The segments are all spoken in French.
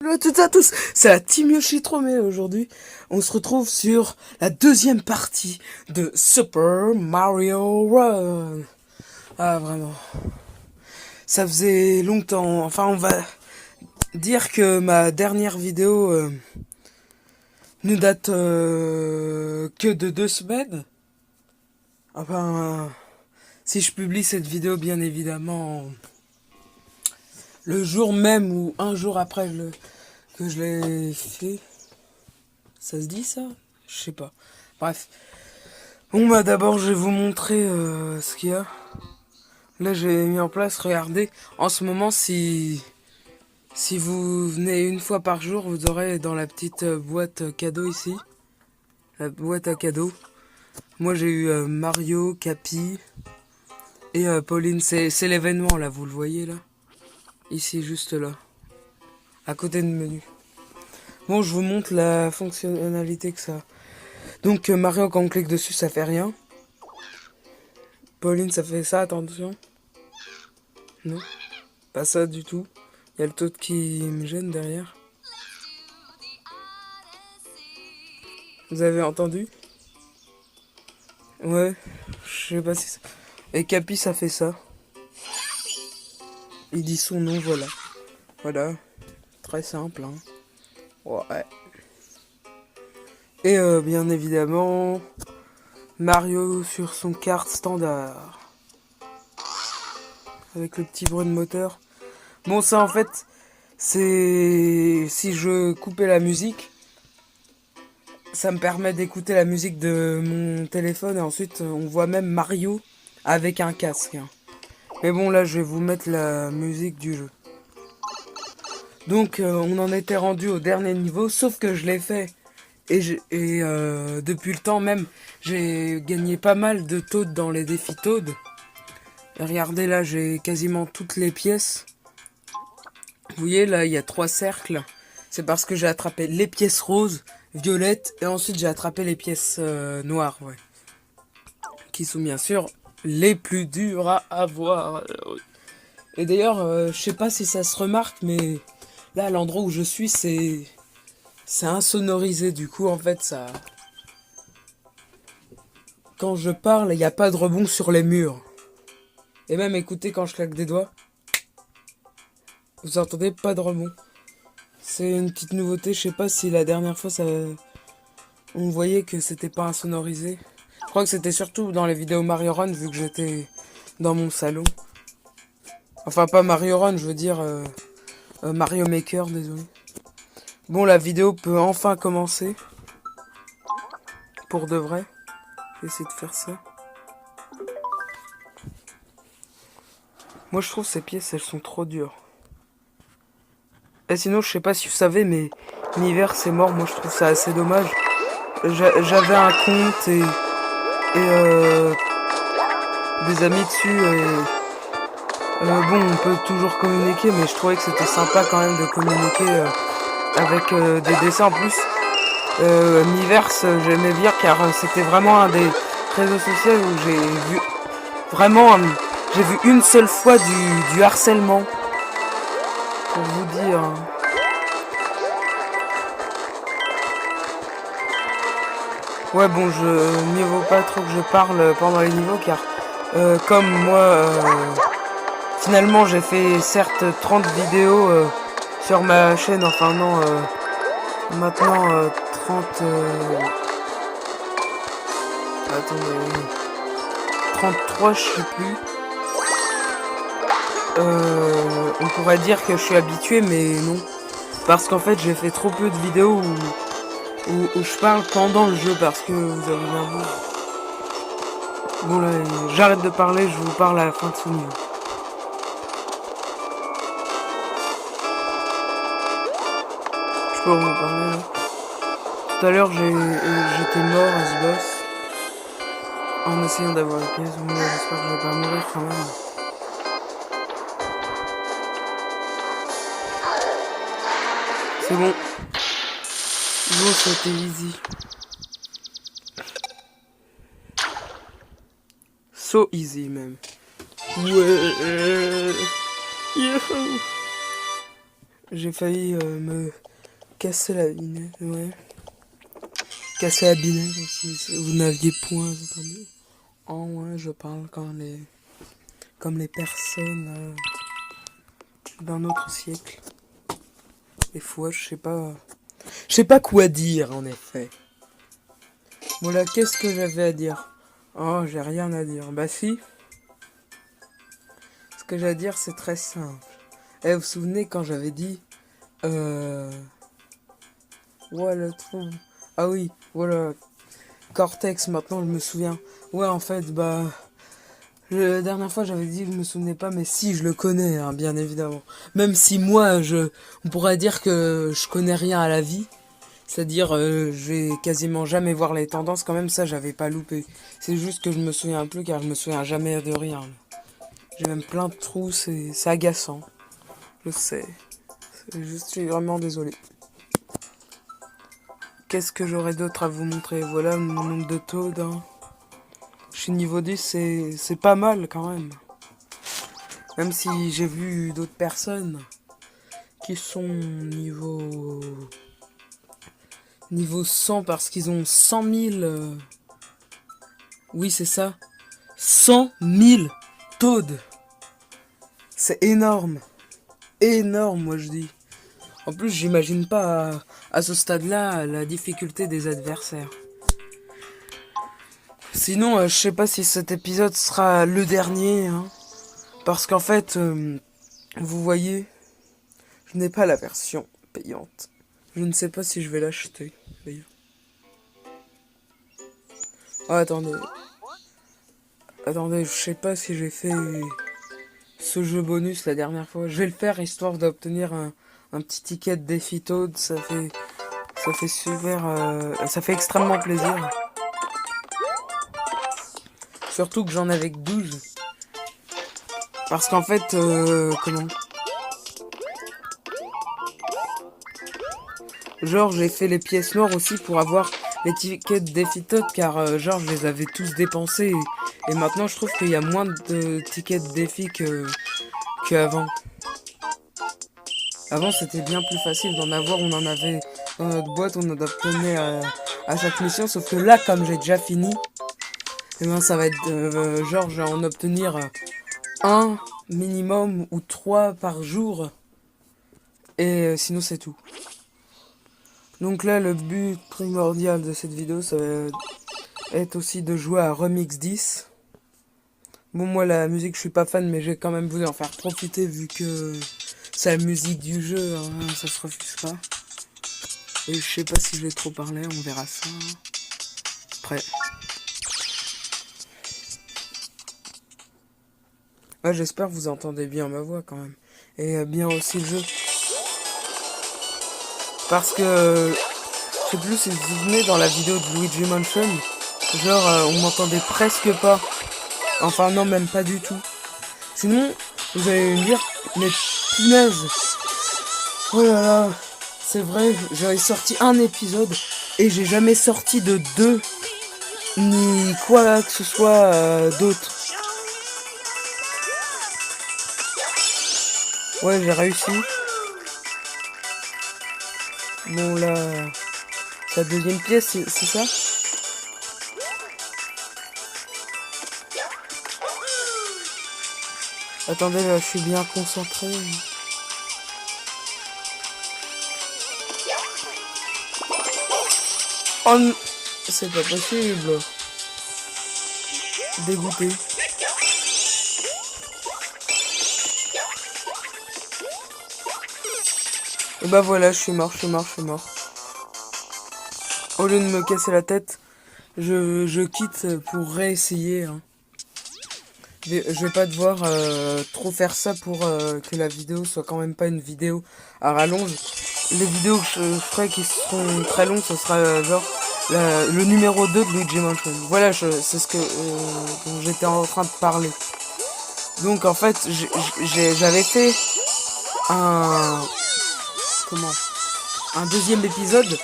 Hello à toutes et à tous, c'est la Team Yoshi Trome et aujourd'hui, on se retrouve sur la deuxième partie de Super Mario Run. Ah vraiment, ça faisait longtemps, enfin on va dire que ma dernière vidéo ne date que de 2 semaines. Enfin, si je publie cette vidéo bien évidemment le jour même ou un jour après que je l'ai fait. Ça se dit ça? Je sais pas. Bref. Bon bah d'abord je vais vous montrer ce qu'il y a. Là j'ai mis en place, regardez. En ce moment si vous venez une fois par jour, vous aurez dans la petite boîte cadeau ici. La boîte à cadeaux. Moi j'ai eu Mario, Capi et Pauline. C'est l'événement là, vous le voyez là. Ici juste là. À côté de menu. Bon je vous montre la fonctionnalité que ça a. Donc Mario quand on clique dessus ça fait rien. Pauline ça fait ça, attention. Non, pas ça du tout. Il y a le taux qui me gêne derrière. Vous avez entendu? Ouais, je sais pas si ça... Et Capi ça fait ça. Il dit son nom, voilà. Voilà, très simple, hein. Ouais. Et bien évidemment, Mario sur son kart standard. Avec le petit bruit de moteur. Bon ça en fait, c'est... Si je coupais la musique, ça me permet d'écouter la musique de mon téléphone et ensuite on voit même Mario avec un casque. Mais bon là je vais vous mettre la musique du jeu. Donc on en était rendu au dernier niveau, sauf que je l'ai fait. Et depuis le temps même, j'ai gagné pas mal de Toad dans les défis Toad. Et regardez là, j'ai quasiment toutes les pièces. Vous voyez là, il y a 3 cercles. C'est parce que j'ai attrapé les pièces roses, violettes, et ensuite j'ai attrapé les pièces noires, ouais. Qui sont bien sûr les plus dures à avoir. Et d'ailleurs, je sais pas si ça se remarque, mais là, à l'endroit où je suis, c'est insonorisé. Du coup, en fait, ça... Quand je parle, il n'y a pas de rebond sur les murs. Et même, écoutez, quand je claque des doigts, vous entendez pas de rebond. C'est une petite nouveauté. Je sais pas si la dernière fois, ça... on voyait que c'était pas insonorisé. Je crois que c'était surtout dans les vidéos Mario Run, vu que j'étais dans mon salon. Enfin, pas Mario Run, je veux dire Mario Maker, désolé. Bon, la vidéo peut enfin commencer. Pour de vrai. Je vais essayer de faire ça. Moi, je trouve ces pièces, elles sont trop dures. Et sinon, je sais pas si vous savez, mais l'hiver, c'est mort. Moi, je trouve ça assez dommage. J'avais un compte et des amis dessus. Bon, on peut toujours communiquer, mais je trouvais que c'était sympa quand même de communiquer avec des dessins en plus. Miiverse, j'aimais bien car c'était vraiment un des réseaux sociaux où j'ai vu vraiment, j'ai vu une seule fois du harcèlement, pour vous dire. Ouais bon, mieux vaut pas trop que je parle pendant les niveaux car comme moi, finalement j'ai fait certes 30 vidéos sur ma chaîne, enfin non, maintenant 30... attendez... 33 je sais plus. On pourrait dire que je suis habitué mais non. Parce qu'en fait j'ai fait trop peu de vidéos où je parle pendant le jeu parce que vous avez bien vu. Bon là j'arrête de parler, je vous parle à la fin de ce niveau. Je peux vous parler là. Tout à l'heure j'étais mort à ce boss. En essayant d'avoir les pièces, moi j'espère que je vais pas mourir quand même. C'est bon. Bon, c'était easy. So easy même. Ouais. Youhou. J'ai failli me casser la binette, ouais. Casser la binette aussi, si vous n'aviez point entendu. Oh ouais, je parle comme les personnes d'un autre siècle. Des fois, je sais pas quoi dire en effet. Bon là, qu'est-ce que j'avais à dire? Oh, j'ai rien à dire. Bah si. Ce que j'ai à dire, c'est très simple. Eh, vous vous souvenez quand j'avais dit voilà, trop. Ah oui, voilà. Cortex, maintenant je me souviens. Ouais, en fait, bah. La dernière fois j'avais dit que je me souvenais pas, mais si, je le connais, hein, bien évidemment. Même si moi, on pourrait dire que je connais rien à la vie. C'est-à-dire, je vais quasiment jamais voir les tendances, quand même, ça, j'avais pas loupé. C'est juste que je me souviens plus, car je me souviens jamais de rien. J'ai même plein de trous, c'est agaçant. Je sais. Je suis vraiment désolé. Qu'est-ce que j'aurais d'autre à vous montrer? Voilà mon nombre de taux hein. Je suis niveau 10, c'est pas mal quand même. Même si j'ai vu d'autres personnes qui sont niveau 100 parce qu'ils ont 100 000... Oui, c'est ça. 100 000 Toads. C'est énorme. Énorme, moi je dis. En plus, j'imagine pas à ce stade-là la difficulté des adversaires. Sinon, je sais pas si cet épisode sera le dernier. Hein, parce qu'en fait, vous voyez, je n'ai pas la version payante. Je ne sais pas si je vais l'acheter, d'ailleurs. Oh, attendez. Attendez, je sais pas si j'ai fait ce jeu bonus la dernière fois. Je vais le faire histoire d'obtenir un petit ticket de défi Toad. Ça fait super... ça fait extrêmement plaisir. Surtout que j'en avais que 12. Parce qu'en fait, comment... Genre, j'ai fait les pièces noires aussi pour avoir les tickets de défi Toad, car genre, je les avais tous dépensés. Et maintenant, je trouve qu'il y a moins de tickets de défi qu'avant. Avant, c'était bien plus facile d'en avoir. On en avait dans notre boîte, on en obtenait à chaque mission. Sauf que là, comme j'ai déjà fini, et ben, ça va être genre, je vais en obtenir un minimum ou 3 par jour. Et sinon, c'est tout. Donc là, le but primordial de cette vidéo, ça va être aussi de jouer à Remix 10. Bon, moi, la musique, je suis pas fan, mais j'ai quand même voulu en faire profiter vu que c'est la musique du jeu, hein, ça se refuse pas. Et je sais pas si je vais trop parler, on verra ça. Après. Ouais, j'espère que vous entendez bien ma voix quand même. Et bien aussi le jeu. Parce que, je sais plus si vous vous souvenez dans la vidéo de Luigi Mansion, genre on m'entendait presque pas. Enfin non, même pas du tout. Sinon, vous allez me dire, mais punaise. Oh là là, c'est vrai, j'avais sorti un épisode et j'ai jamais sorti de 2 ni quoi que ce soit d'autre. Ouais, j'ai réussi. Bon là, c'est la deuxième pièce, c'est ça? Attendez, là, je suis bien concentré. Oh, c'est pas possible. Dégoûté. Et bah voilà, je suis mort. Au lieu de me casser la tête, je quitte pour réessayer. Hein. Je vais pas devoir trop faire ça pour que la vidéo soit quand même pas une vidéo à rallonge. Les vidéos que je ferai qui seront très longues, ce sera genre le numéro 2 de Luigi Mansion. Voilà, c'est ce que dont j'étais en train de parler. Donc en fait, j'avais fait un deuxième épisode,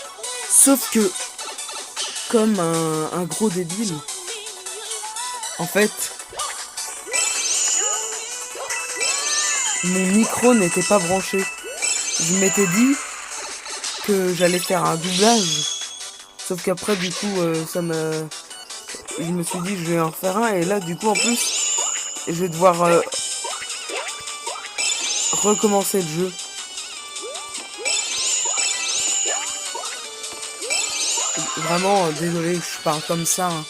sauf que comme un gros débile, en fait, mon micro n'était pas branché. je m'étais dit que j'allais faire un doublage. Sauf qu'après, du coup, je me suis dit, je vais en faire un. Et là, du coup, en plus, je vais devoir recommencer le jeu. Vraiment, désolé, je parle comme ça. Hein.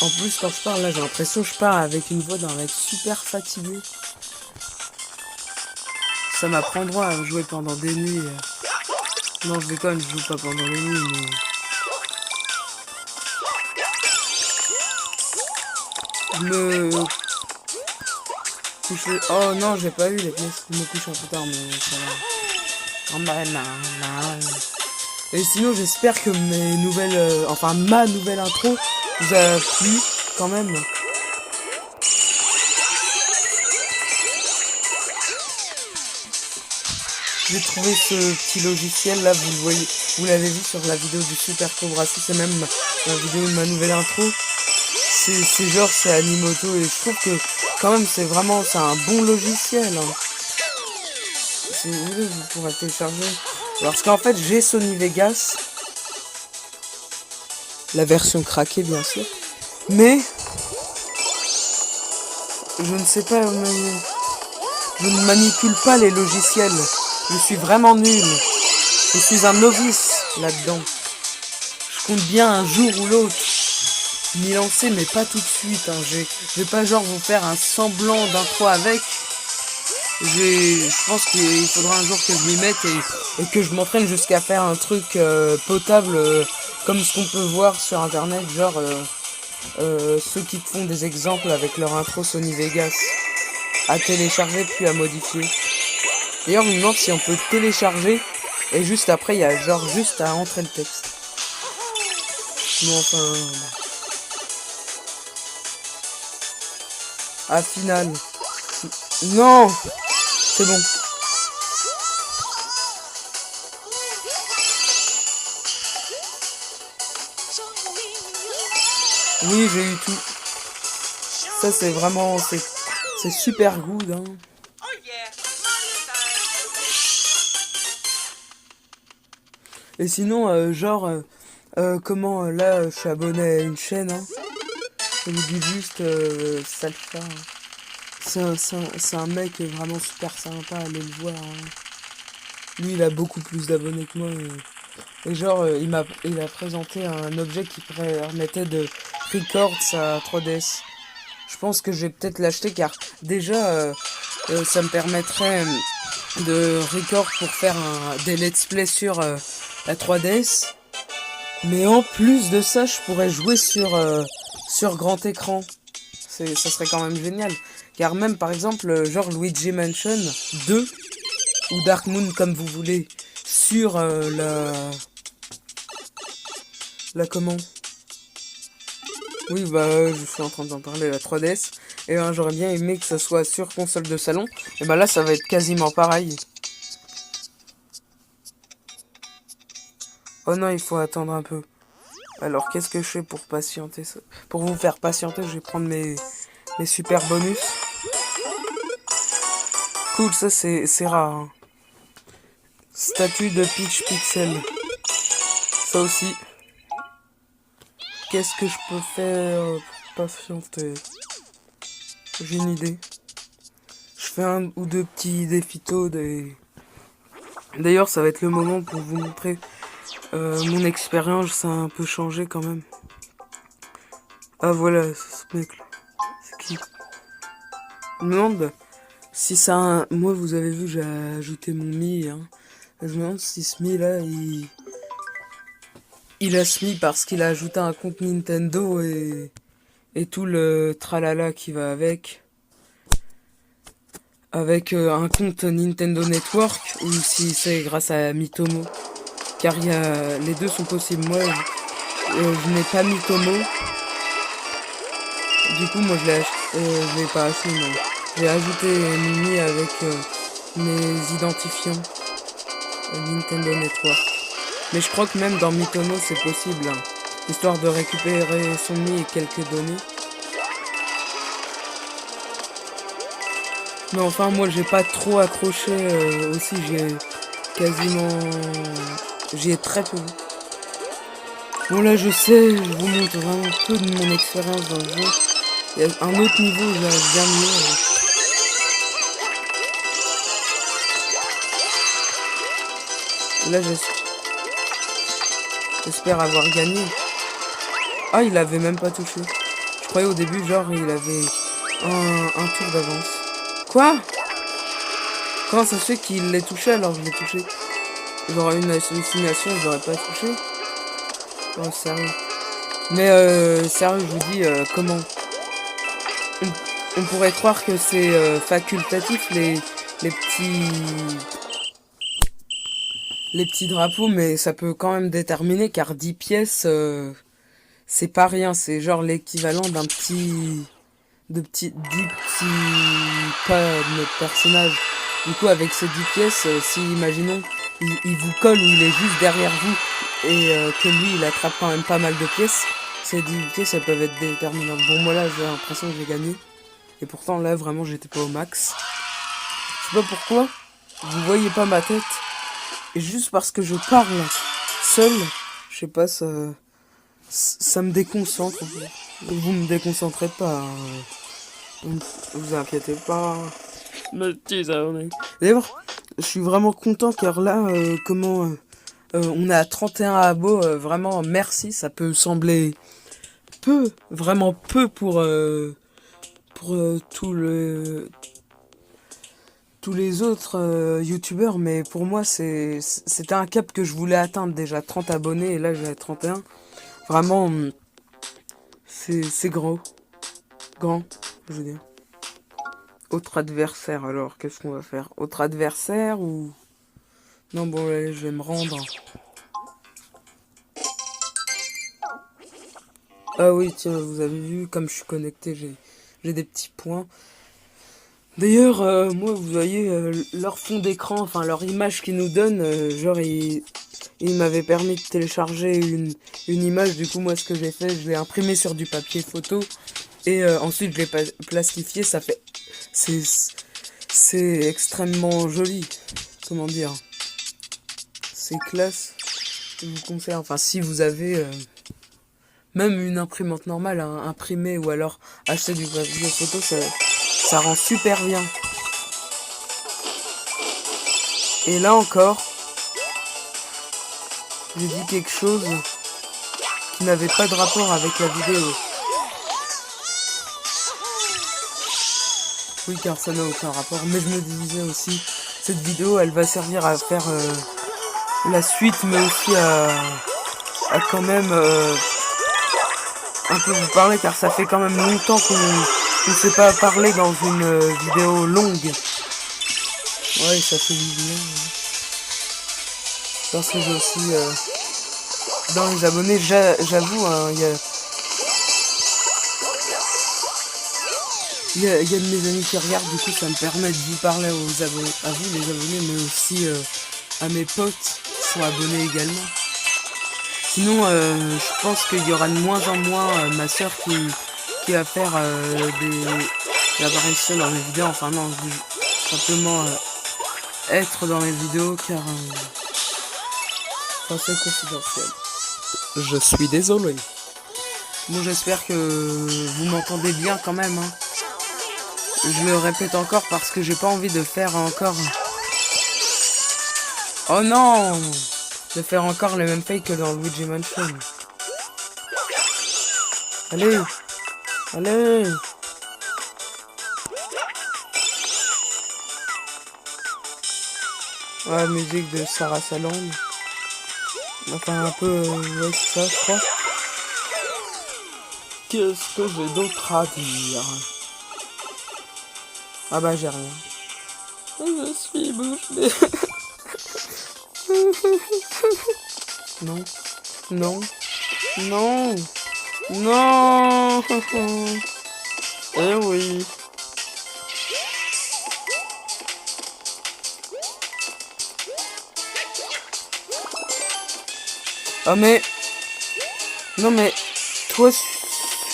En plus, quand je parle, là, j'ai l'impression que je parle avec une voix d'un mec super fatigué. Ça m'apprendra à jouer pendant des nuits. Non, je déconne, je joue pas pendant les nuits, mais... Je me couche... Oh non, j'ai pas eu les pièces. Je me couche un peu tard, mais ça va. Et sinon, j'espère que mes nouvelles... enfin, ma nouvelle intro vous a plu, quand même. J'ai trouvé ce petit logiciel là, vous le voyez, vous l'avez vu sur la vidéo du Super Cobra 6, c'est même la vidéo de ma nouvelle intro. C'est genre, c'est Animoto et je trouve que quand même c'est un bon logiciel. Hein. Si vous voulez, vous pourrez télécharger. Parce qu'en fait, j'ai Sony Vegas, la version craquée bien sûr, mais je ne sais pas, je ne manipule pas les logiciels. Je suis vraiment nul. Je suis un novice là-dedans. Je compte bien un jour ou l'autre m'y lancer, mais pas tout de suite. Hein. Je vais pas genre vous faire un semblant d'intro avec. Je pense qu'il faudra un jour que je m'y mette et que je m'entraîne jusqu'à faire un truc potable comme ce qu'on peut voir sur internet, genre ceux qui te font des exemples avec leur intro Sony Vegas à télécharger puis à modifier. D'ailleurs, je me demande si on peut télécharger et juste après, il y a genre juste à entrer le texte. Non, enfin... Ah, final. Non! C'est bon. Oui, j'ai eu tout. Ça, c'est vraiment... C'est super good, hein. Et sinon, comment, là, je suis abonné à une chaîne, hein. Je vous dis juste, Salfa. C'est un mec vraiment super sympa, allez le voir. Hein. Lui, il a beaucoup plus d'abonnés que moi. Et genre, il a présenté un objet qui permettait de record sa 3DS. Je pense que je vais peut-être l'acheter car déjà, ça me permettrait de record pour faire des let's play sur la 3DS. Mais en plus de ça, je pourrais jouer sur grand écran. Ça serait quand même génial. Car même par exemple, genre Luigi Mansion 2 ou Dark Moon comme vous voulez, sur la comment? Oui, bah je suis en train d'en parler, la 3DS. Et j'aurais bien aimé que ça soit sur console de salon. Et bah là, ça va être quasiment pareil. Oh non, il faut attendre un peu. Alors, qu'est-ce que je fais pour patienter ça? Pour vous faire patienter, je vais prendre mes super bonus. Cool, ça c'est rare. Hein. Statue de Peach Pixel. Ça aussi. Qu'est-ce que je peux faire pour patienter? J'ai une idée. Je fais un ou deux petits défitos. D'ailleurs, ça va être le moment pour vous montrer mon expérience. Ça a un peu changé quand même. Ah voilà, ce mec-là. C'est qui? Je me demande si ça... Moi, vous avez vu, j'ai ajouté mon Mi. Hein. Je me demande si ce Mi là, il a ce Mi parce qu'il a ajouté un compte Nintendo et tout le tralala qui va avec. Avec un compte Nintendo Network ou si c'est grâce à Mitomo. Car les deux sont possibles. Moi, je n'ai pas Mitomo. Du coup, moi, je l'ai pas acheté, non. J'ai ajouté Mimi avec mes identifiants Nintendo Network. Mais je crois que même dans Mitomo, c'est possible. Hein, histoire de récupérer son Mi et quelques données. Mais enfin, moi, j'ai pas trop accroché aussi. Quasiment... J'y ai très peu. Bon, là, je sais, je vous montre vraiment peu de mon expérience dans le jeu. Il y a un autre niveau, j'arrive bien mieux. Là, j'espère avoir gagné. Ah, il avait même pas touché. Je croyais au début, genre, il avait un tour d'avance. Quoi? Comment ça se fait qu'il l'ait touché alors que je l'ai touché? J'aurais une hallucination, je l'aurais pas touché. Oh, sérieux. Mais sérieux, je vous dis, comment on, on pourrait croire que c'est facultatif les petits drapeaux, mais ça peut quand même déterminer car 10 pièces, c'est pas rien. C'est genre l'équivalent d'un petit... de 10 petits pas de notre personnage. Du coup, avec ces 10 pièces, si, imaginons, il vous colle ou il est juste derrière vous et que lui, il attrape quand même pas mal de pièces, ces 10 pièces, elles peuvent être déterminantes. Bon, moi là, j'ai l'impression que j'ai gagné. Et pourtant, là, vraiment, j'étais pas au max. Je sais pas pourquoi, vous voyez pas ma tête. Et juste parce que je parle seul, je sais pas, ça me déconcentre. Vous me déconcentrez pas. Vous inquiétez pas. Me teaser. D'ailleurs, je suis vraiment content car là, on est à 31 abos. Vraiment, merci. Ça peut sembler peu, vraiment peu pour tous les autres youtubeurs, mais pour moi, c'était un cap que je voulais atteindre déjà. 30 abonnés et là, j'ai 31. Vraiment, c'est grand. Grand, je veux dire. Autre adversaire, alors, qu'est-ce qu'on va faire? Autre adversaire ou... Non, bon, allez, je vais me rendre. Ah oui, tiens, vous avez vu, comme je suis connecté, j'ai des petits points. D'ailleurs, moi, vous voyez, leur fond d'écran, enfin, leur image qu'ils nous donnent, genre, il m'avait permis de télécharger une image. Du coup, moi, ce que j'ai fait, je l'ai imprimé sur du papier photo. Et ensuite, je l'ai plastifié. Ça fait... C'est extrêmement joli. Comment dire? C'est classe. Je vous conseille, enfin, si vous avez même une imprimante normale à imprimer ou alors acheter du papier photo, ça rend super bien. Et là encore, j'ai dit quelque chose qui n'avait pas de rapport avec la vidéo. Oui, car ça n'a aucun rapport. Mais je me disais aussi, cette vidéo, elle va servir à faire la suite, mais aussi à quand même un peu vous parler, car ça fait quand même longtemps qu'on ne s'est pas parlé dans une vidéo longue. Ouais, ça fait du bien. Ouais. Parce que j'ai aussi dans les abonnés, j'avoue, hein, il y a de mes amis qui regardent, du coup ça me permet de vous parler aux abonnés, à vous les abonnés, mais aussi à mes potes qui sont abonnés également. Sinon, je pense qu'il y aura de moins en moins ma soeur qui va faire des apparitions dans mes vidéos. Enfin non, simplement être dans mes vidéos car enfin, c'est confidentiel. Je suis désolé. Bon, j'espère que vous m'entendez bien quand même. Hein. Je le répète encore parce que j'ai pas envie de faire encore... Oh non! De faire encore les mêmes fakes que dans Luigi Mansion. Allez! Allez! Ouais, musique de Sarah Salon. Enfin, un peu... ouais, c'est ça, je crois. Qu'est-ce que j'ai d'autre à dire? Ah bah, j'ai rien. Je suis bouche bée. Non. Non. Non. Non. Eh oui. Ah mais... Non mais... Toi,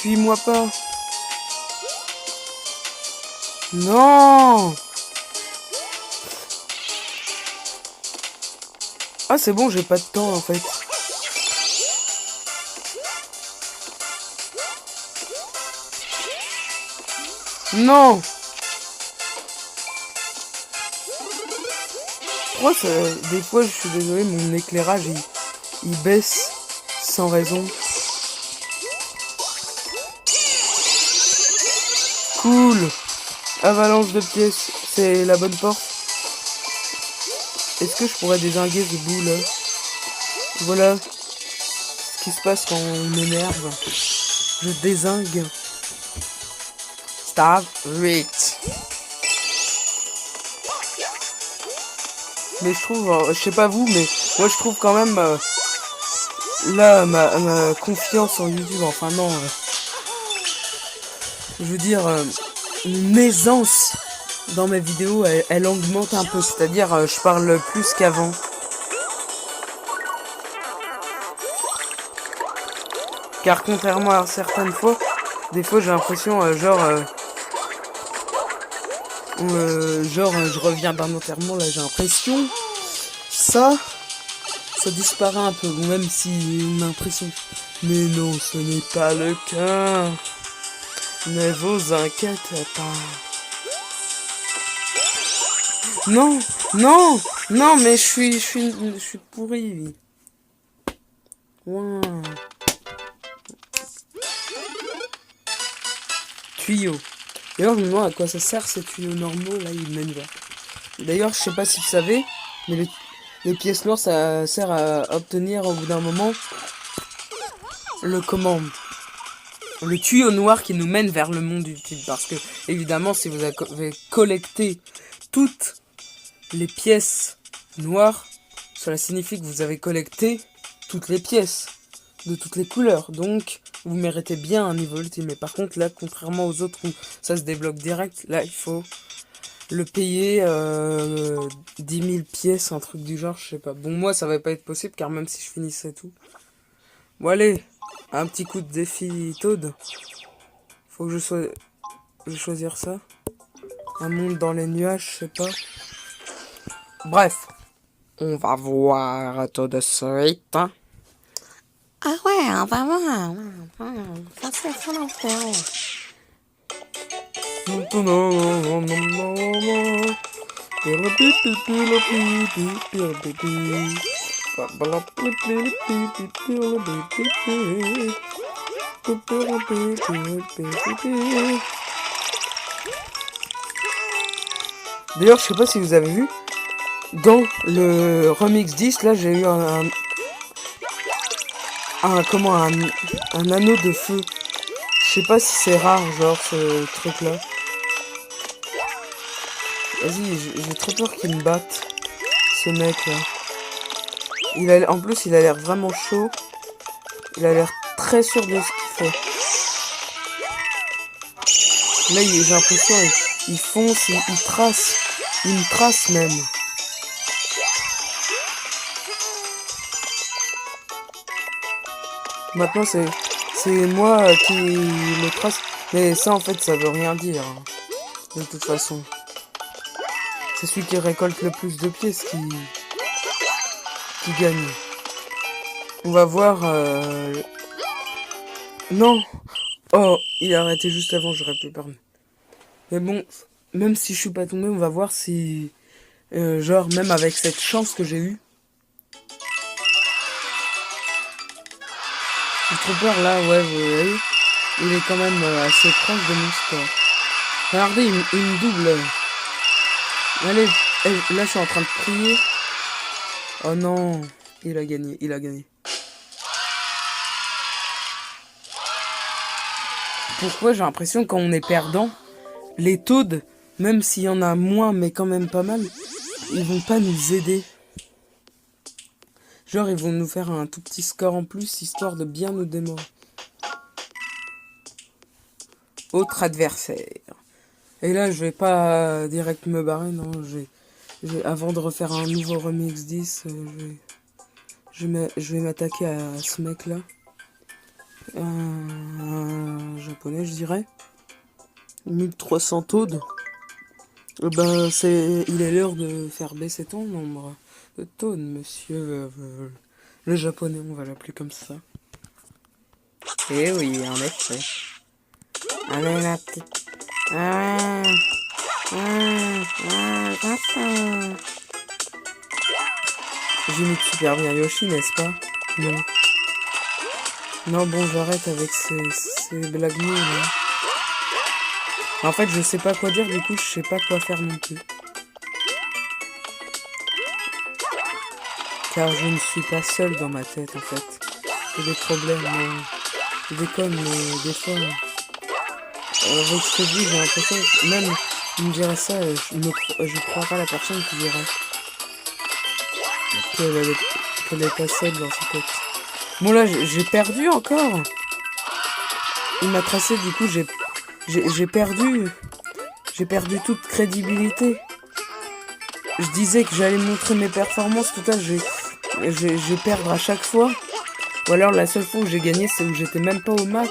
suis-moi pas. Non. Ah, c'est bon, j'ai pas de temps, en fait. Non! Pourquoi ça... Des fois, je suis désolé, mon éclairage, il baisse sans raison. Cool! Avalanche de pièces, c'est la bonne porte. Est-ce que je pourrais dézinguer ce bout là? Voilà ce qui se passe quand on m'énerve. Je dézingue. Stop it. Mais je trouve, je sais pas vous, mais moi je trouve quand même là ma confiance en YouTube, enfin non, je veux dire une aisance dans mes vidéos, elle augmente un peu, c'est-à-dire je parle plus qu'avant. Car contrairement à certaines fois, des fois j'ai l'impression je reviens d'un enterrement, là j'ai l'impression ça disparaît un peu, même si une impression. Mais non, ce n'est pas le cas. Ne vous inquiétez pas. Non, non, non, mais je suis pourri. Wow. Tuyau. D'ailleurs, je me demande à quoi ça sert ces tuyaux normaux, là, ils mènent vers. D'ailleurs, je sais pas si vous savez, mais les pièces noires, ça sert à obtenir au bout d'un moment le tuyau noir qui nous mène vers le monde utile. Parce que, évidemment, si vous avez collecté toutes les pièces noires, cela signifie que vous avez collecté toutes les pièces de toutes les couleurs. Donc, vous méritez bien un niveau ultime. Mais par contre, là, contrairement aux autres où ça se débloque direct, là, il faut le payer 10 000 pièces, un truc du genre, je sais pas. Bon, moi, ça va pas être possible, car même si je finissais tout... Bon, allez, un petit coup de défi Toad. Faut que je vais choisir ça. Un monde dans les nuages, je sais pas. Bref, on va voir tout de suite. Hein. Ah ouais, on va voir. Ça c'est son enfer. D'ailleurs, je sais pas si vous avez vu, dans le remix 10, là, j'ai eu un anneau de feu. Je sais pas si c'est rare, genre, ce truc-là. Vas-y, j'ai trop peur qu'il me batte, ce mec-là. En plus, il a l'air vraiment chaud. Il a l'air très sûr de ce qu'il fait. Là, j'ai l'impression, il fonce, il trace. Il me trace même. Maintenant, c'est moi qui le trace. Mais ça, en fait, ça veut rien dire. Hein, de toute façon. C'est celui qui récolte le plus de pièces qui gagne. On va voir... Non. Oh, il a arrêté juste avant, j'aurais pu perdre. Mais bon, même si je suis pas tombé, on va voir si... genre, même avec cette chance que j'ai eue. J'ai trop peur là, ouais, vous voyez. Il est quand même assez proche de mon score. Regardez, il me double. Allez, là je suis en train de prier. Oh non, il a gagné, il a gagné. Pourquoi j'ai l'impression que quand on est perdant, les Toads, même s'il y en a moins mais quand même pas mal, ils vont pas nous aider. Genre ils vont nous faire un tout petit score en plus, histoire de bien nous démorer. Autre adversaire. Et là je vais pas direct me barrer, non, avant de refaire un nouveau remix 10, je vais m'attaquer à ce mec là. Un japonais je dirais. 1300 Toads. Ben, il est l'heure de faire baisser ton nombre de tonnes, monsieur. Le japonais, on va l'appeler comme ça. Eh oui, en effet. Allez, la petite. Ah, attention. J'imite super bien Yoshi, n'est-ce pas? Non. Non, bon, j'arrête avec ces blagues nulles, hein. En fait, je sais pas quoi dire, du coup, je sais pas quoi faire non plus. Car je ne suis pas seul dans ma tête, en fait. J'ai des problèmes, je déconne, mais des fois, avec ce que je dis, j'ai l'impression que même, il me dirait ça, je croirais à la personne qui dirait qu'elle est pas seule dans sa tête. Bon, là, j'ai perdu encore. Il m'a tracé, du coup, j'ai perdu toute crédibilité. Je disais que j'allais montrer mes performances, tout à j'ai perdre à chaque fois. Ou alors la seule fois où j'ai gagné, c'est où j'étais même pas au max.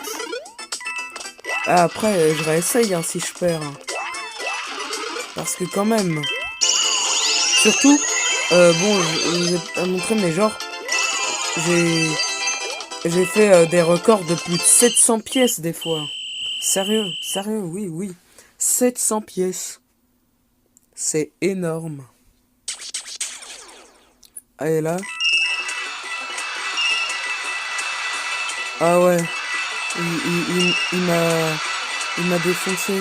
Ah, après, je réessaye hein, si je perds. Parce que quand même. Surtout, bon, je vous ai pas montré, mais genre, j'ai fait des records de plus de 700 pièces des fois. Sérieux, oui, oui. 700 pièces. C'est énorme. Ah, et là. Ah ouais. Il m'a défoncé.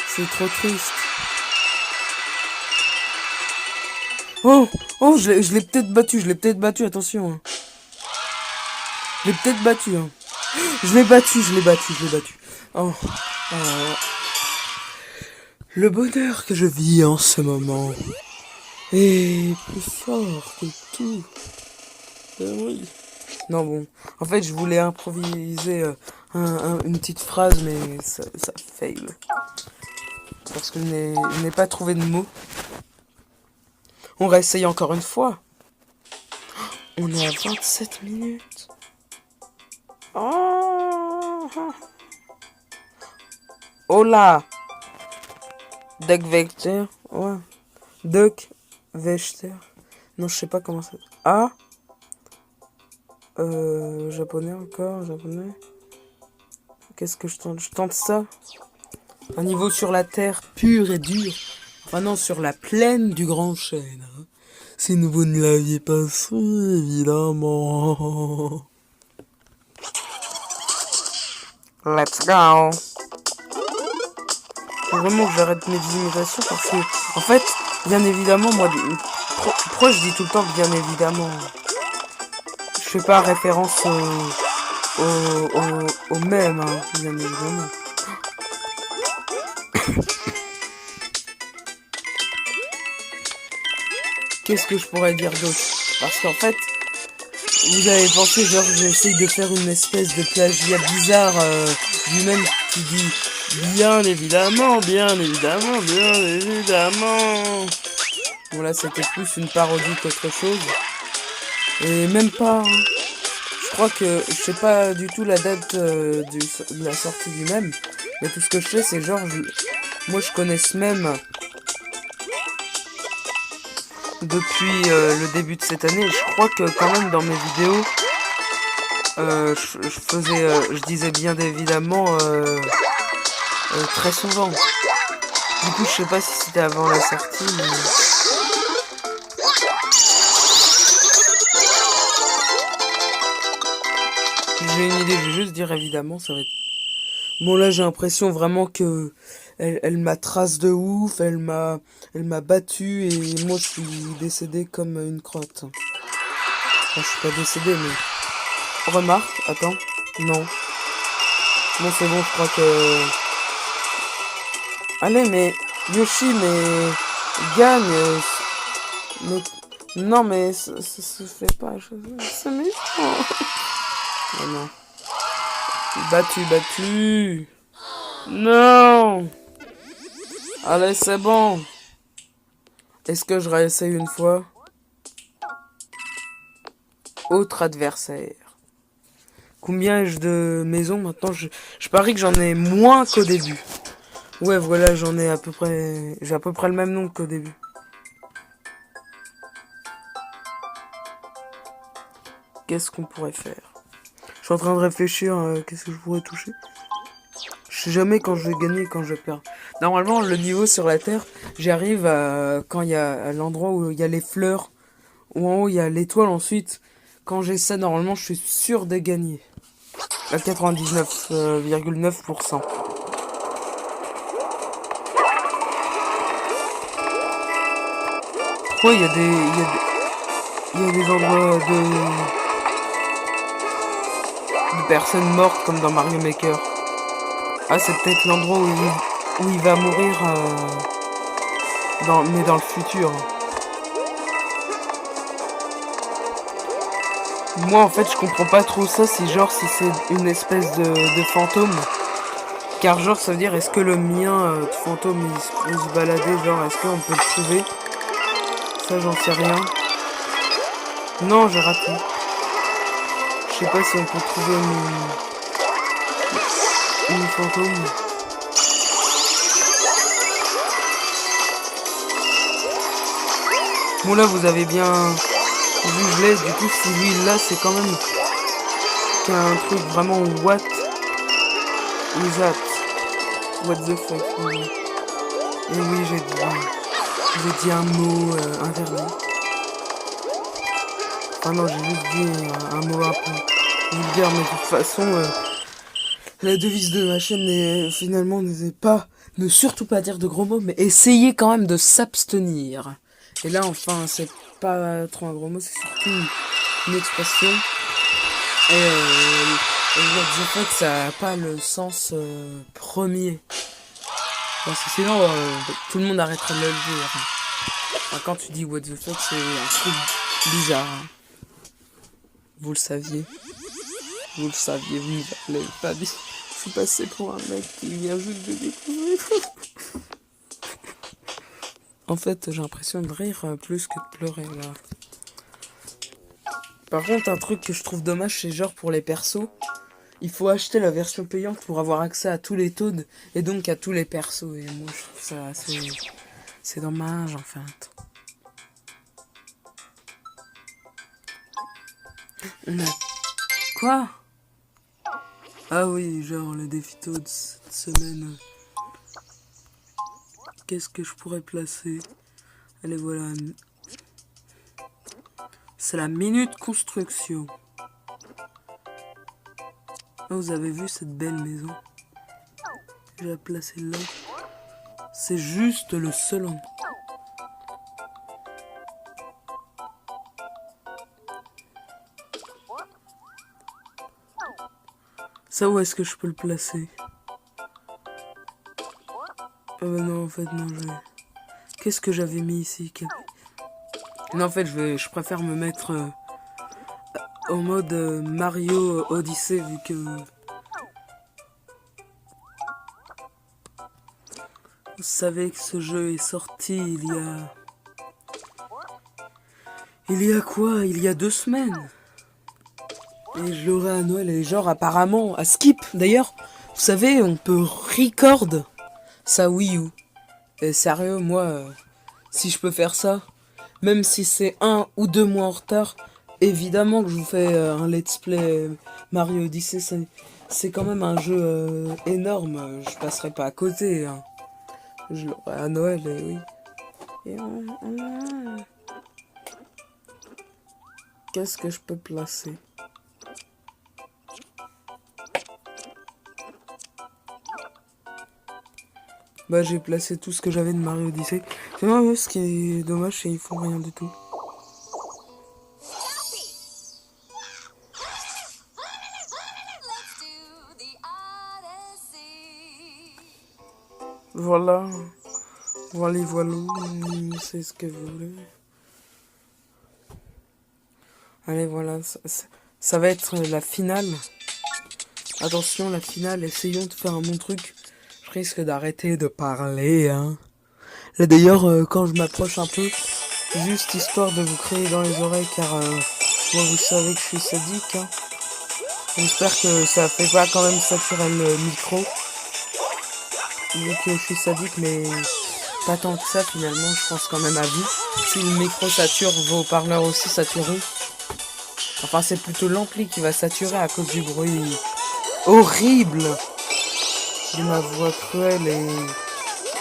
C'est trop triste. Oh, je l'ai peut-être battu, attention. Hein. Je l'ai peut-être battu, hein. Je l'ai battu. Oh. Oh. Le bonheur que je vis en ce moment est plus fort que tout. Oui. Non, bon. En fait, je voulais improviser une petite phrase, mais ça fail. Parce que je n'ai pas trouvé de mots. On réessaye encore une fois. On est à 27 minutes. Oh, là. Duck Vector. Ouais. Duck Vector. Non, je sais pas comment ça. Ah. Japonais encore, japonais. Qu'est-ce que je tente? Je tente ça. Un niveau sur la terre pure et dure. Enfin non, sur la plaine du Grand Chêne. Hein. Si vous ne l'aviez pas su, évidemment. Let's go. Faut vraiment que j'arrête mes imitations parce que, en fait, bien évidemment, moi, pourquoi je dis tout le temps bien évidemment? Je fais pas référence au même, hein, bien évidemment. Qu'est-ce que je pourrais dire d'autre? Parce qu'en fait, vous avez pensé genre j'essaye de faire une espèce de plagiat bizarre du même qui dit bien évidemment. Bon là c'était plus une parodie qu'autre chose. Et même pas. Hein. Je crois que je sais pas du tout la date de la sortie du même. Mais tout ce que je sais c'est genre moi je connais ce même depuis le début de cette année. Je crois que quand même dans mes vidéos je disais bien évidemment très souvent. Du coup, je sais pas si c'était avant la sortie, mais... J'ai une idée, je vais juste dire évidemment, ça va être... Bon, là, j'ai l'impression vraiment que elle m'a trace de ouf, elle m'a battu et moi, je suis décédé comme une crotte. Enfin, je suis pas décédé, mais... Remarque, attends, non. Bon, c'est bon, je crois que... Allez, mais... Yoshi, mais... Gagne... Mais... Non, mais... Ça se fait pas... C'est méchant. Oh non. Battu. Non. Allez, c'est bon. Est-ce que je réessaye une fois? Autre adversaire. Combien ai-je de maisons maintenant? Je parie que j'en ai moins qu'au début. Ouais, voilà, j'en ai à peu près... J'ai à peu près le même nombre qu'au début. Qu'est-ce qu'on pourrait faire? Je suis en train de réfléchir, qu'est-ce que je pourrais toucher? Je sais jamais quand je vais gagner et quand je perds. Normalement, le niveau sur la Terre, j'y arrive quand il y a à l'endroit où il y a les fleurs, ou en haut il y a l'étoile ensuite. Quand j'ai ça, normalement, je suis sûr de gagner. À 99,9%. Pourquoi il y a des endroits de personnes mortes comme dans Mario Maker? Ah, c'est peut-être l'endroit où il va mourir, mais dans le futur. Moi, en fait, je comprends pas trop ça, si c'est une espèce de fantôme. Car genre, ça veut dire, est-ce que le mien de fantôme, il peut se balader, genre, est-ce qu'on peut le trouver? Ça, j'en sais rien. Non, j'ai raté. Je sais pas si on peut trouver une fantôme. Bon, là, vous avez bien vu, je l'ai. Du coup, si lui, là, c'est quand même un truc vraiment what is that? What the fuck? Oui. Et oui, j'ai dit un mot interdit. Ah non, j'ai juste dit un mot un peu vulgaire, mais de toute façon, la devise de ma chaîne finalement ne surtout pas dire de gros mots, mais essayez quand même de s'abstenir. Et là, enfin, c'est pas trop un gros mot, c'est surtout une expression. Et what the fuck, ça a pas le sens premier. Parce que sinon, tout le monde arrêterait de le dire. Enfin, quand tu dis what the fuck, c'est un truc bizarre. Vous le saviez. Vous le saviez, vous ne l'avez pas dit. Je suis passé pour un mec qui vient juste de découvrir. En fait, j'ai l'impression de rire plus que de pleurer, là. Par contre, un truc que je trouve dommage, c'est genre pour les persos, il faut acheter la version payante pour avoir accès à tous les Toads et donc à tous les persos. Et moi, je trouve ça assez... C'est dommage, en fait. On a... Quoi? Ah oui, genre le défi Toad cette semaine. Qu'est-ce que je pourrais placer? Allez, voilà. C'est la minute construction. Ah, vous avez vu cette belle maison? Je vais la placer là. C'est juste le seul endroit. Ça, où est-ce que je peux le placer? Ah bah non, en fait, non, Qu'est-ce que j'avais mis ici? Non, en fait, je préfère me mettre en mode Mario Odyssey, vu que... Vous savez que ce jeu est sorti il y a quoi? Il y a 2 semaines. Et je l'aurai à Noël, et genre apparemment, à Skip d'ailleurs, vous savez, on peut record sa Wii U. Et sérieux, moi, si je peux faire ça, même si c'est 1 ou 2 mois en retard, évidemment que je vous fais un let's play Mario Odyssey, c'est quand même un jeu énorme, je passerai pas à côté. Hein. Je l'aurai à Noël, et oui. Et qu'est-ce que je peux placer? Bah, j'ai placé tout ce que j'avais de Mario Odyssey. C'est vrai, ce qui est dommage, c'est qu'ils font rien du tout. Voilà. Voilà, c'est ce que vous voulez. Allez, voilà. Ça va être la finale. Attention, la finale. Essayons de faire un bon truc. Je risque d'arrêter de parler, hein. Là, d'ailleurs, quand je m'approche un peu, juste histoire de vous crier dans les oreilles, car moi, vous savez que je suis sadique, hein. J'espère que ça fait pas quand même saturer le micro. vu que je suis sadique, mais pas tant que ça finalement, je pense quand même à vous. Si le micro sature, vos haut-parleurs aussi satureront. Enfin, c'est plutôt l'ampli qui va saturer à cause du bruit horrible de ma voix cruelle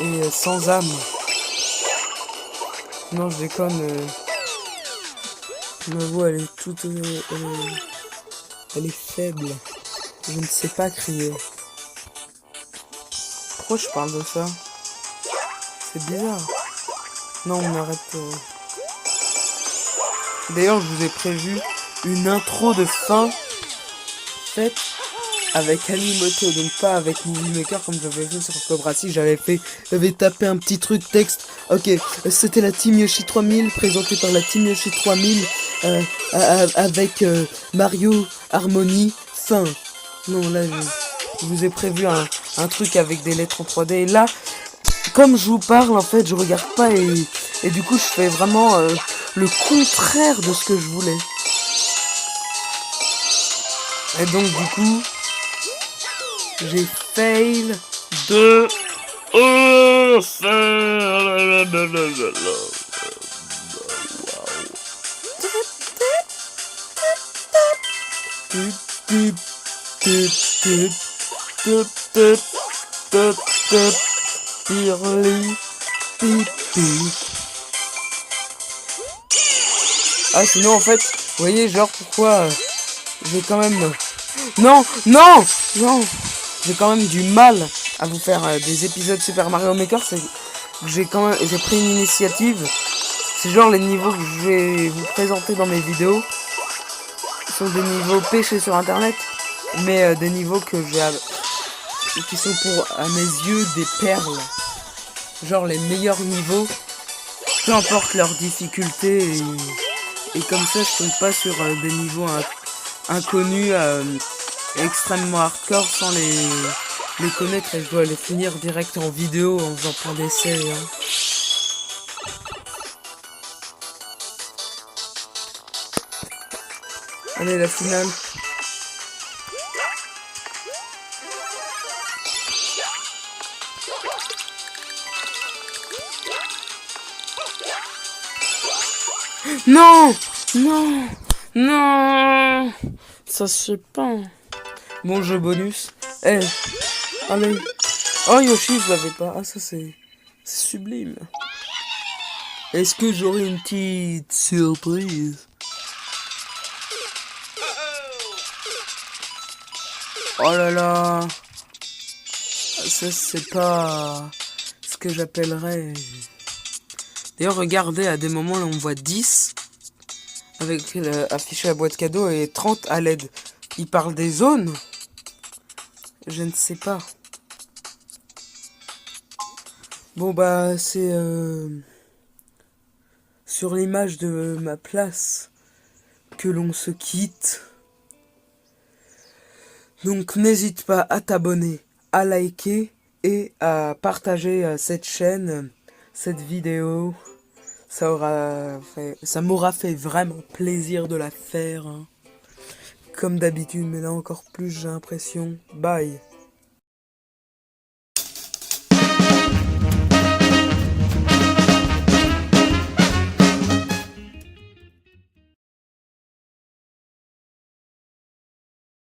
et sans âme. Non, je déconne. Ma voix, elle est toute... elle est faible. Je ne sais pas crier. Pourquoi je parle de ça? C'est bizarre. Non, on arrête. D'ailleurs, je vous ai prévu une intro de fin faite avec Animoto, donc pas avec Movie Maker comme j'avais fait sur Cobra. Si j'avais tapé un petit truc texte. Ok, c'était la Team Yoshi 3000 présentée par la Team Yoshi 3000 avec Mario, Harmony, fin. Non, là je vous ai prévu un truc avec des lettres en 3D. Et là, comme je vous parle, en fait, je regarde pas et du coup, je fais vraiment le contraire de ce que je voulais. Et donc, du coup, j'ai fail de Ah, sinon, en fait, vous voyez, genre, pourquoi j'ai quand même... Non, non, non. J'ai quand même du mal à vous faire des épisodes Super Mario Maker. C'est que j'ai pris une initiative. C'est genre les niveaux que je vais vous présenter dans mes vidéos sont des niveaux pêchés sur internet, mais des niveaux qui sont pour à mes yeux des perles. Genre les meilleurs niveaux, peu importe leur difficulté, et comme ça je tombe pas sur des niveaux inconnus extrêmement hardcore sans les connaître, et je dois les finir direct en vidéo en faisant plein d'essais. Hein. Allez, la finale. Non, non, non, ça se fait pas. Bon jeu bonus. Eh, allez. Oh, Yoshi, je l'avais pas. Ah, ça c'est sublime. Est-ce que j'aurai une petite surprise? Oh là là. Ça c'est pas ce que j'appellerais... D'ailleurs, regardez, à des moments là on voit 10 avec affiché la boîte cadeau et 30 à l'aide. Il parle des zones? Je ne sais pas. Bon bah c'est sur l'image de ma place que l'on se quitte. Donc n'hésite pas à t'abonner, à liker et à partager cette chaîne, cette vidéo. Ça m'aura fait vraiment plaisir de la faire. Hein. Comme d'habitude, mais là encore plus j'ai l'impression. Bye.